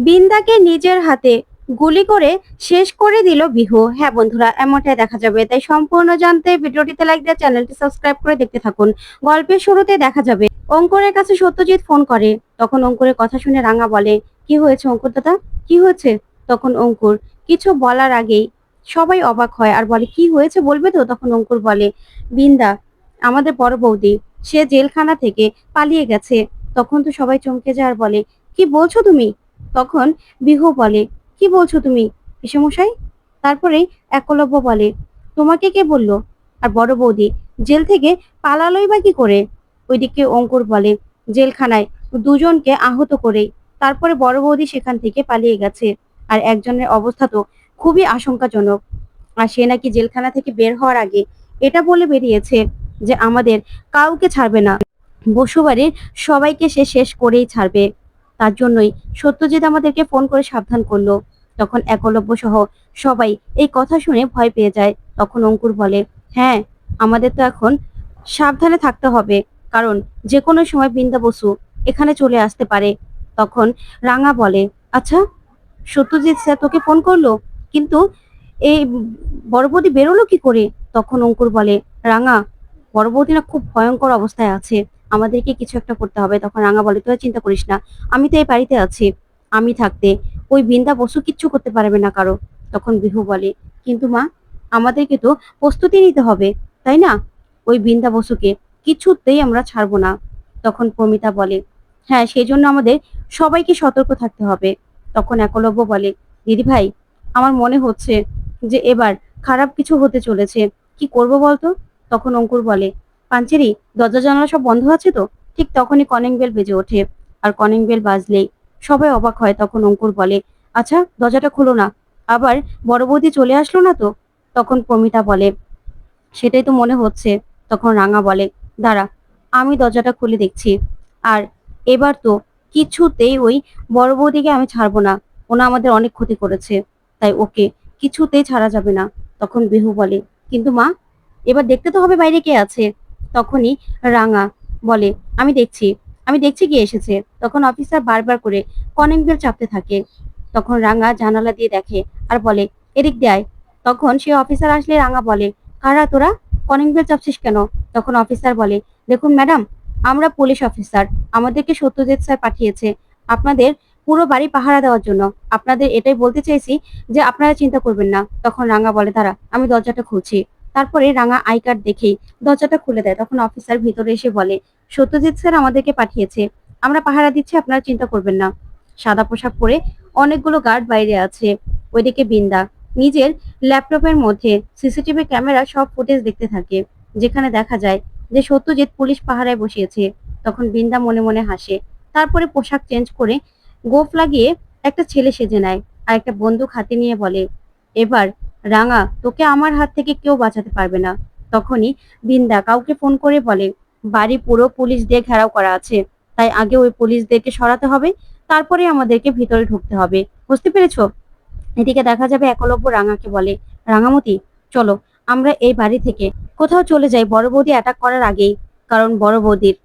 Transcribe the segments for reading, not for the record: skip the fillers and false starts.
বিন্দাকে নিজের হাতে গুলি করে শেষ করে দিল বিহু। হ্যাঁ বন্ধুরা, এমনটাই দেখা যাবে। তাই সম্পূর্ণ জানতে ভিডিওটিতে লাইক দিয়ে চ্যানেলটি সাবস্ক্রাইব করে দেখতে থাকুন। গল্পের শুরুতে দেখা যাবে অঙ্কুরের কাছে সত্যজিৎ ফোন করে। তখন অঙ্কুরের কথা শুনে রাঙা বলে, কি হয়েছে অঙ্কুর দাদা, কি হয়েছে? তখন অঙ্কুর কিছু বলার আগেই সবাই অবাক হয় আর বলে, কি হয়েছে বলবে তো? তখন অঙ্কুর বলে, বিন্দা, আমাদের বড় বৌদি, সে জেলখানা থেকে পালিয়ে গেছে। তখন তো সবাই চমকে যায় আর বলে, কি বলছো তুমি? তখন বিহু বলে, কি বলছো তুমি পিসেমশাই? তারপরে একলব্য বলে, তোমাকে কে বললো? আর বড় বৌদি জেল থেকে পালালোই বা কি করে? ওইদিকে অঙ্কুর বলে, জেলখানায় দুজনকে আহত করে তারপরে বড় বৌদি সেখান থেকে পালিয়ে গেছে। আর একজনের অবস্থা তো খুবই আশঙ্কাজনক। আর সে নাকি জেলখানা থেকে বের হওয়ার আগে এটা বলে বেরিয়েছে যে আমাদের কাউকে ছাড়বে না, বসুবাড়ির সবাইকে সে শেষ করেই ছাড়বে। তার জন্যই সত্যজিৎ আমাদেরকে ফোন করে সাবধান করলো। তখন একলব্য সহ সবাই এই কথা শুনে ভয় পেয়ে যায়। তখন অঙ্কুর বলে, হ্যাঁ, আমাদের তো এখন সাবধানে থাকতে হবে, কারণ যে কোনো সময় বৃন্দা বসু এখানে চলে আসতে পারে। তখন রাঙা বলে, আচ্ছা, সত্যজিৎ স্যার তোকে ফোন করলো, কিন্তু এই বড় বৌদি বেরোলো কি করে? তখন অঙ্কুর বলে, রাঙা, বড় বৌদি না খুব ভয়ঙ্কর অবস্থায় আছে, আমাদেরকে কিছু একটা করতে হবে। তখন রাঙা বলে, তুই চিন্তা করিস না, আমি তো এই বাড়িতে আছি, আমি থাকতে ওই বিন্দা বসু কিচ্ছু করতে পারবে না কারো। তখন বিহু বলে, কিন্তু মা, আমাদেরকে তো প্রস্তুতি নিতে হবে, তাই না? ওই বিন্দা বসুকে কিছুতেই আমরা ছাড়বো না। তখন প্রমিতা বলে, হ্যাঁ, সেই জন্য আমাদের সবাইকে সতর্ক থাকতে হবে। তখন একলব্য বলে, দিদি ভাই, আমার মনে হচ্ছে যে এবার খারাপ কিছু হতে চলেছে, কি করব বলতো? তখন অঙ্কুর বলে, পাঞ্চেরি, দরজা জানালা সব বন্ধ আছে তো? ঠিক তখনই কলিং বেল বেজে ওঠে। আর কলিং বেল বাজলেই সবাই অবাক হয়। তখন অঙ্কুর বলে, আচ্ছা, দরজাটা খুলো না, আবার বড় বৌদি চলে আসলো না তো? তখন প্রমিতা বলে, সেটাই তো মনে হচ্ছে। তখন রাঙা বলে, দাঁড়া, আমি দরজাটা খুলে দেখছি। আর এবার তো কিছুতেই ওই বড় বৌদিকে আমি ছাড়বো না, ওনা আমাদের অনেক ক্ষতি করেছে, তাই ওকে কিছুতেই ছাড়া যাবে না। তখন বিহু বলে, কিন্তু মা, এবার দেখতে তো হবে বাইরে কে আছে। তখনই রাঙা বলে, আমি দেখছি, আমি দেখছি কে এসেছে। তখন অফিসার বারবার করে কলিং বেল চাপতে থাকে। তখন রাঙা জানালা দিয়ে দেখে আর বলে, এদিক দেয়। তখন সে অফিসার আসলে রাঙা বলে, কারা তোরা, কলিং বেল চাপছিস কেন? তখন অফিসার বলে, দেখুন ম্যাডাম, আমরা পুলিশ অফিসার, আমাদেরকে সত্যজিৎ স্যার পাঠিয়েছে আপনাদের পুরো বাড়ি পাহারা দেওয়ার জন্য। আপনাদের এটাই বলতে চাইছি যে আপনারা চিন্তা করবেন না। তখন রাঙা বলে, দাঁড়া, আমি দরজাটা খুলছি। তারপরে রাঙা আই কার্ড দেখেই দরজাটা খুলে দেয়। তখন অফিসার ভিতরে এসে বলে, সত্যজিৎ স্যার আমাদেরকে পাঠিয়েছে, আমরা পাহারা দিচ্ছি, আপনারা চিন্তা করবেন না। সাদা পোশাক পরে অনেকগুলো গার্ড বাইরে আছে। ওইদিকে বিন্দা নিজের ল্যাপটপের মধ্যে সিসিটিভি ক্যামেরা সব ফুটেজ দেখতে থাকে, যেখানে দেখা যায় যে সত্যজিৎ পুলিশ পাহারায় বসিয়েছে। তখন বিন্দা মনে মনে হাসে। তারপরে পোশাক চেঞ্জ করে গোফ লাগিয়ে একটা ছেলে সেজে নেয় আর একটা বন্দুক হাতে নিয়ে বলে, এবার রাঙা, তোকে আমার হাত থেকে কেউ বাঁচাতে পারবে না। তখনই বিন্দা কাউকে ফোন করে বলে, বাড়ি পুরো পুলিশ দিয়ে ঘেরাও করা আছে, তাই আগে ওই পুলিশদেরকে সরাতে হবে, তারপরে আমাদেরকে ভিতরে ঢুকতে হবে, বুঝতে পেরেছো? এদিকে দেখা যাবে একলব্য রাঙাকে বলে, রাঙামতি, চলো আমরা এই বাড়ি থেকে কোথাও চলে যাই বড় বৌদি অ্যাটাক করার আগেই, কারণ বড় বৌদির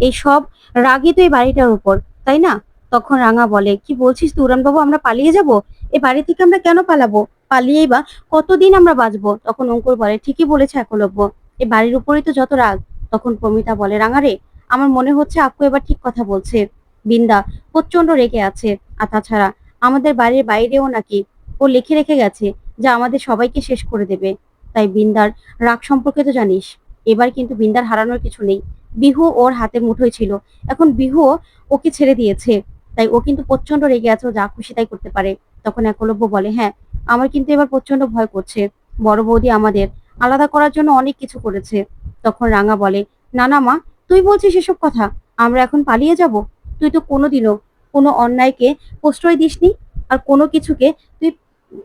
এই সব রাগই তো এই বাড়িটার উপর, তাই না? তখন রাঙা বলে, কি বলছিস তুই উড়ান বাবু, আমরা পালিয়ে যাব? এই বাড়ি থেকে আমরা কেন পালাবো? পালিয়েই বা কতদিন আমরা বাঁচবো? তখন অঙ্কুর বলে, ঠিকই বলেছে একলব্য, এই বাড়ির উপরেই তো যত রাগ। তখন প্রমিতা বলে, রাঙারে, আমার মনে হচ্ছে আপু এবার ঠিক কথা বলছে, বিন্দা প্রচন্ড রেগে আছে। আর তাছাড়া আমাদের বাড়ির বাইরেও নাকি ও লিখে রেখে গেছে যা আমাদের সবাইকে শেষ করে দেবে। তাই বিন্দার রাগ সম্পর্কে তো জানিস, এবার কিন্তু বিন্দার হারানোর কিছু নেই। বিহু ওর হাতের মুঠোয় ছিল, এখন বিহুও ওকে ছেড়ে দিয়েছে, তাই ও কিন্তু প্রচন্ড রেগে আছে, ও যা খুশি তাই করতে পারে। তখন একলব্য বলে, হ্যাঁ, আমার কিন্তু এবার প্রচন্ড ভয় করছে, বড় বৌদি আমাদের আলাদা করার জন্য অনেক কিছু করেছে। তখন রাঙা বলে, না না মা, তুই বলছিস এসব কথা, আমরা এখন পালিয়ে যাব? তুই তো কোনোদিনও কোনো অন্যায়কে প্রশ্রয় দিসনি, আর কোনো কিছুকে তুই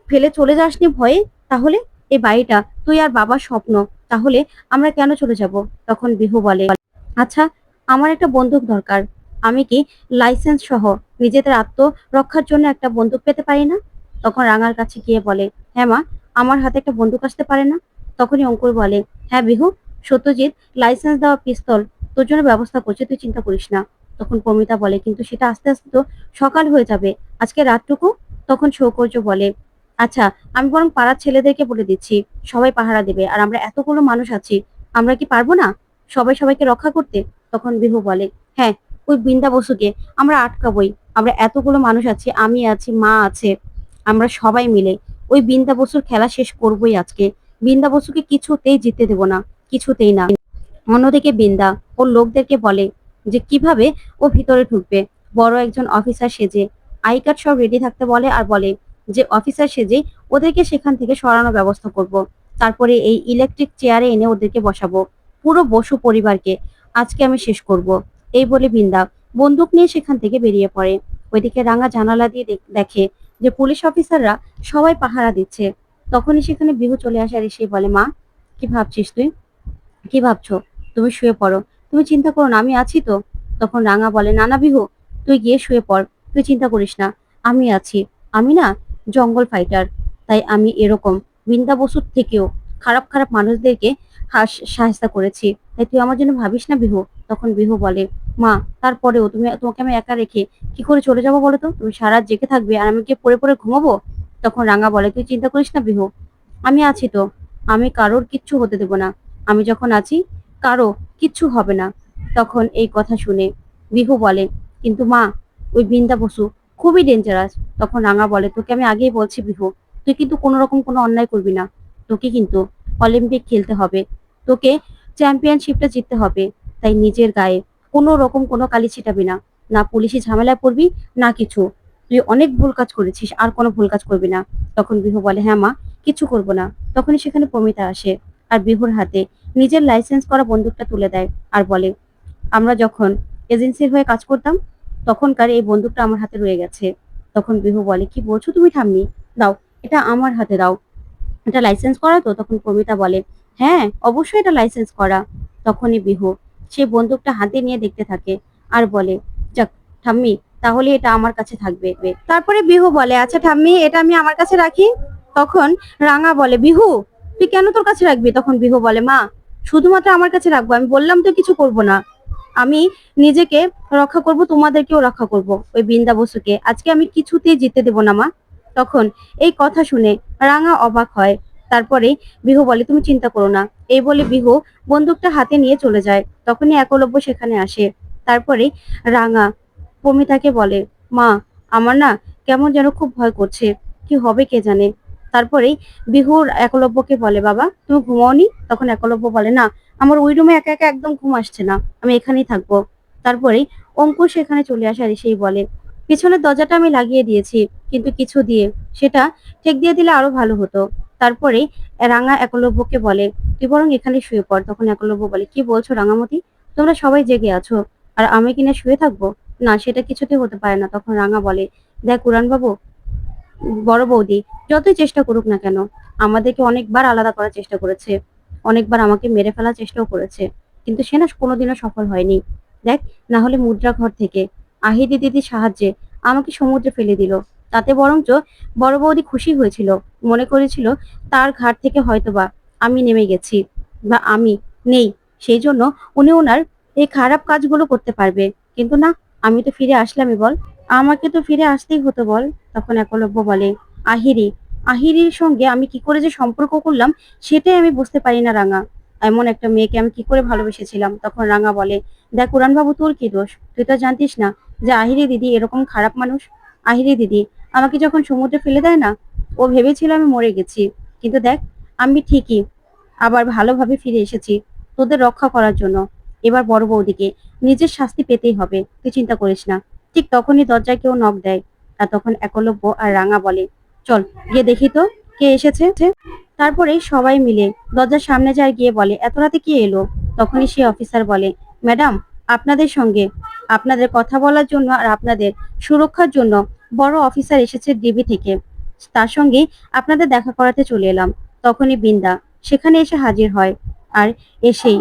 ফেলে চলে যাসনি ভয়ে। তাহলে এই বাড়িটা তুই আর বাবার স্বপ্ন, তাহলে আমরা কেন চলে যাব? তখন বিহু বলে, আচ্ছা, আমার একটা বন্দুক দরকার, আমি কি লাইসেন্স সহ নিজেদের আত্মরক্ষার জন্য একটা বন্দুক পেতে পারি না? তখন রাঙার কাছে গিয়ে বলে, হ্যাঁ মা, আমার হাতে একটা বন্দুক আসতে পারে না? তখনই অঙ্কুর বলে, হ্যাঁ বিহু, সত্যজিৎ লাইসেন্স দেওয়া পিস্তল তোর জন্য ব্যবস্থা করছে, তুই চিন্তা করিস না। তখন প্রমিতা বলে, কিন্তু সেটা আস্তে আস্তে তো সকাল হয়ে যাবে, আজকে রাতটুকু। তখন সৌকর্য বলে, আচ্ছা আমি বরং পাড়ার ছেলেদেরকে বলে দিচ্ছি, সবাই পাহারা দেবে, আর আমরা এতগুলো মানুষ আছি, আমরা কি পারবো না সবাই সবাইকে রক্ষা করতে? তখন বিহু বলে, হ্যাঁ, ওই বৃন্দা বসুকে আমরা আটকাবই, আমরা এতগুলো মানুষ আছি, আমি আছি, মা আছে, আমরা সবাই মিলে ওই বৃন্দা বসুর খেলা শেষ করবই আজকে। বৃন্দা বসুকে কিছুতেই জিততে দেব না, কিছুতেই না। অন্যদিকে বৃন্দা ওর লোকদেরকে বলে যে কিভাবে ও ভিতরে ঢুকবে। বড় একজন অফিসার সেজে আই কার্ড সব রেডি থাকতে বলে, আর বলে যে অফিসার সেজে ওদেরকে সেখান থেকে সরানোর ব্যবস্থা করব। তারপরে এই ইলেকট্রিক চেয়ারে এনে ওদেরকে বসাবো, পুরো বসু পরিবারকে আজকে আমি শেষ করব। এই বলে বৃন্দা বন্দুক নিয়ে সেখান থেকে বেরিয়ে পড়ে। ওইদিকে রাঙা জানালা দিয়ে দেখে যে পুলিশ অফিসাররা সবাই পাহারা দিচ্ছে। তখনই সেখানে বিহু চলে আসে, আর এসে বলে, মা, কি ভাবছিস তুই? কি ভাবছো? তুমি শুয়ে পড়ো, তুমি চিন্তা করো না, আমি আছি তো। তখন রাঙা বলে, না না বিহু, তুই গিয়ে শুয়ে পড়, তুই চিন্তা করিস না, আমি আছি। আমি না জঙ্গল ফাইটার, তাই আমি এরকম বৃন্দা বসুর থেকেও খারাপ খারাপ মানুষদেরকে সাহায্য করেছি, তাই তুই আমার জন্য ভাবিস না বিহু। তখন বিহু বলে, মা, তারপরেও তোমাকে আমি একা রেখে কি করে চলে যাবো বলো তো? তুমি সারা রাত জেগে থাকবে আর আমি কি পড়ে পড়ে ঘুমাবো? তখন রাঙা বলে, তুই চিন্তা করিস না বিহু, আমি আছি তো, আমি কারোর কিচ্ছু হতে দেব না, আমি যখন আছি কারো কিচ্ছু হবে না। তখন এই কথা শুনে বিহু বলে, কিন্তু মা, ওই বৃন্দা বসু খুবই ডেঞ্জারাস। তখন রাঙা বলে, তোকে আমি আগেই বলছি বিহু, তুই কিন্তু কোনো রকম কোনো অন্যায় করবি না, তোকে কিন্তু অলিম্পিক খেলতে হবে, তোকে চ্যাম্পিয়নশিপটা জিততে হবে, তাই নিজের গায়ে কোনো রকম কোনো কালি ছিটাবি না, না পুলিশি ঝামেলায় পড়বি, না কিছু। তুই অনেক ভুল কাজ করেছিস, আর কোনো ভুল কাজ করবি না। তখন বিহু বলে, হ্যাঁ মা, কিছু করব না। তখনই সেখানে প্রমিতা আসে, আর বিহুর হাতে নিজের লাইসেন্স করা বন্দুকটা তুলে দেয়, আর বলে, আমরা যখন এজেন্সির হয়ে কাজ করতাম তখনকার এই বন্দুকটা আমার হাতে রয়ে গেছে। তখন বিহু বলে, কি বলছো তুমি ঠাম্মি? দাও, এটা আমার হাতে দাও, এটা লাইসেন্স করা তো? তখন প্রমিতা বলে, হ্যাঁ অবশ্যই এটা লাইসেন্স করা। তখনই বিহু সেই বন্দুকটা হাতে নিয়ে দেখতে থাকে, আর বলে, যাক ঠাম্মি, তাহলে এটা আমার কাছে থাকবে। তারপরে বিহু বলে, আচ্ছা ঠাম্মি, এটা আমি আমার কাছে রাখি। তখন রাঙা বলে, বিহু, তুই কেন তোর কাছে রাখবি? তখন বিহু বলে, মা, শুধুমাত্র আমার কাছে রাখবো, আমি বললাম তো কিছু করব না, আমি নিজেকে রক্ষা করব, তোমাদেরকেও রক্ষা করব, ওই বৃন্দা বসুকে আজকে আমি কিছুতেই জিততে দেব না মা। তখন এই কথা শুনে রাঙা অবাক হয়। তারপরে বিহু বলে, তুমি চিন্তা করো না। এই বলে বিহু বন্দুকটা হাতে নিয়ে চলে যায়। তখনই একলব্য সেখানে আসে। তারপরে রাঙা প্রমিতাকে বলে, মা, আমার না কেমন যেন খুব ভয় করছে, কি হবে কে জানে। তারপরেই বিহুর একলব্যকে বলে, বাবা তুমি ঘুমাওনি? তখন একলব্য বলে, না, আমার ওই রুমে একা একা একদম ঘুম আসছে না, আমি এখানেই থাকবো। তারপরেই অঙ্কুশ সেখানে চলে আসে, আর সেই বলে, পিছনের দরজাটা আমি লাগিয়ে দিয়েছি, কিন্তু কিছু দিয়ে সেটা ঠেক দিয়ে দিলে আরো ভালো হতো। তারপরে রাঙা একলব্যকে বলে, তুই বরং এখানে শুয়ে পড়। তখন একলব্য বলে, কি বলছো রাঙামতি, তোমরা সবাই জেগে আছো আর আমি কিনা শুয়ে থাকবো? না, সেটা কিছুতেই হতে পারে না। তখন রাঙা বলে, দেখ উড়ান বাবু, বড় বৌদি যতই চেষ্টা করুক না কেন, আমাদেরকে অনেকবার আলাদা করার চেষ্টা করেছে, অনেকবার আমাকে মেরে ফেলার চেষ্টাও করেছে, কিন্তু সে না কোনোদিনও সফল হয়নি। দেখ, না হলে মুদ্রা ঘর থেকে আহিদি দিদির সাহায্যে আমাকে সমুদ্রে ফেলে দিল, তাতে বরঞ্চ বড় বৌদি খুশি হয়েছিল, মনে করেছিল তার ঘাট থেকে হয়তোবা আমি নেমে গেছি বা আমি নেই, সেই জন্য উনি ওনার এই খারাপ কাজগুলো করতে পারবে। কিন্তু না, আমি তো ফিরে আসলামই বল, আমাকে তো ফিরে আসতেই হতো বল। তখন একলব্য বলে, আহিরি, আহিরির সঙ্গে আমি কি করে যে সম্পর্ক করলাম সেটাই আমি বুঝতে পারি না রাঙা, এমন একটা মেয়েকে আমি কি করে ভালোবেসেছিলাম। তখন রাঙা বলে, দেখ উড়ান বাবু, তোর কি দোষ? তুই তো জানতিস না যে আহিরি দিদি এরকম খারাপ মানুষ। আহিরি দিদি আমাকে যখন সমুদ্রে ফেলে দেয় না, ও ভেবেছিল আমি মরে গেছি, কিন্তু দেখ আমি ঠিকই আবার ভালোভাবে ফিরে এসেছি তোদের রক্ষা করার জন্য। এবার বড় বৌদিকে নিজের শাস্তি পেতেই হবে, তুই চিন্তা করিস না। ঠিক তখনই দরজায় কেউ নক দেয়, আর তখন একলব্য আর রাঙা বলে, চল গিয়ে দেখি তো কে এসেছে। তারপরে সবাই মিলে দরজার সামনে যায়, গিয়ে বলে, এত রাতে কে এলো? তখনই সে অফিসার বলে, ম্যাডাম, আপনাদের সঙ্গে আপনাদের কথা বলার জন্য আর আপনাদের সুরক্ষার জন্য বড় অফিসার এসেছে ডিবি থেকে, তার সঙ্গে আপনাদের দেখা করাতে চলে এলাম। তখনই বৃন্দা সেখানে এসে হাজির হয়, আর এসেই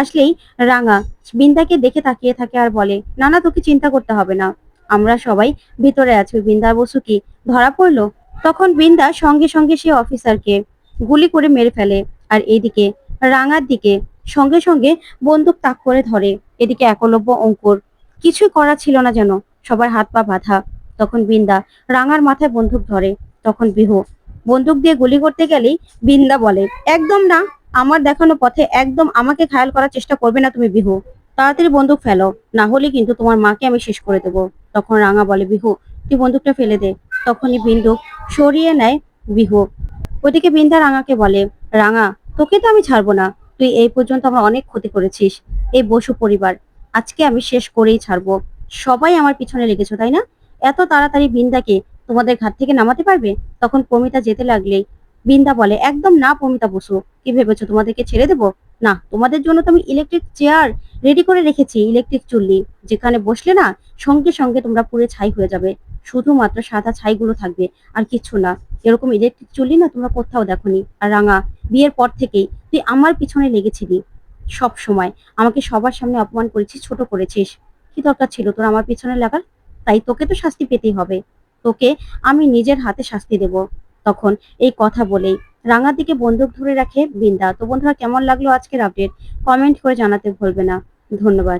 আসলেই রাঙা বৃন্দাকে দেখে তাকিয়ে থাকে, আর বলে, না না, তোকে চিন্তা করতে হবে না, আমরা সবাই ভিতরে আছি। বৃন্দা বসু কি ধরা পড়লো? তখন বৃন্দা সঙ্গে সঙ্গে সে অফিসারকে গুলি করে মেরে ফেলে, আর এইদিকে রাঙার দিকে সঙ্গে সঙ্গে বন্দুক তাক করে ধরে। এদিকে একলব্য অঙ্কুর কিছুই করা ছিল না যেন, সবার হাত পা বাঁধা। তখন বিন্দা রাঙার মাথায় বন্দুক ধরে। তখন বিহু বন্দুক দিয়ে গুলি করতে গেলেই বিন্দা বলে, একদম না, আমার দেখানো পথে একদম আমাকে ঘায়াল করার চেষ্টা করবে না তুমি বিহু। তাড়াতাড়ি বন্দুক ফেলো, না হলে কিন্তু তোমার মাকে আমি শেষ করে দেবো। তখন রাঙা বলে, বিহু তুই বন্দুকটা ফেলে দে। তখনই বন্দুক সরিয়ে নেয় বিহু। ওদিকে বিন্দা রাঙাকে বলে, রাঙা তোকে তো আমি ছাড়বো না, তুই এই পর্যন্ত আমার অনেক ক্ষতি করেছিস। এই বসু পরিবার আজকে আমি শেষ করেই ছাড়বো। সবাই আমার পিছনে লেগেছো তাই না? এত তাড়াতাড়ি বিন্দাকে তোমাদের ঘাট থেকে নামাতে পারবে? তখন প্রমিতা যেতে লাগলেই বিন্দা বলে, একদম না প্রমিতা বসু, কি ভেবেছো তোমাদেরকে ছেড়ে দেবো? না, তোমাদের জন্য তো আমি ইলেকট্রিক চেয়ার রেডি করে রেখেছি, ইলেকট্রিক চুল্লি, যেখানে বসলে না সঙ্গে সঙ্গে তোমরা পুরো ছাই হয়ে যাবে। শুধুমাত্র সাদা ছাইগুলো থাকবে, আর কিছু না। এরকম ইলেকট্রিক চুল্লি না তোমরা কোথাও দেখোনি। আর রাঙা, বিয়ের পর থেকেই তুই আমার পিছনে লেগেছিলি, সব সময় আমাকে সবার সামনে অপমান করেছিস, ছোট করেছিস। কি দরকার ছিল তোর আমার পিছনে লাগার? তাই তোকে তো শাস্তি পেতেই হবে, তোকে আমি নিজের হাতে শাস্তি দেব। তখন এই কথা বলেই রাঙার দিকে বন্দুক ধরে রাখে বিন্দা। তো বন্ধুরা, কেমন লাগলো আজকের আপডেট? কমেন্ট করে জানাতে ভুলবে না। ধন্যবাদ।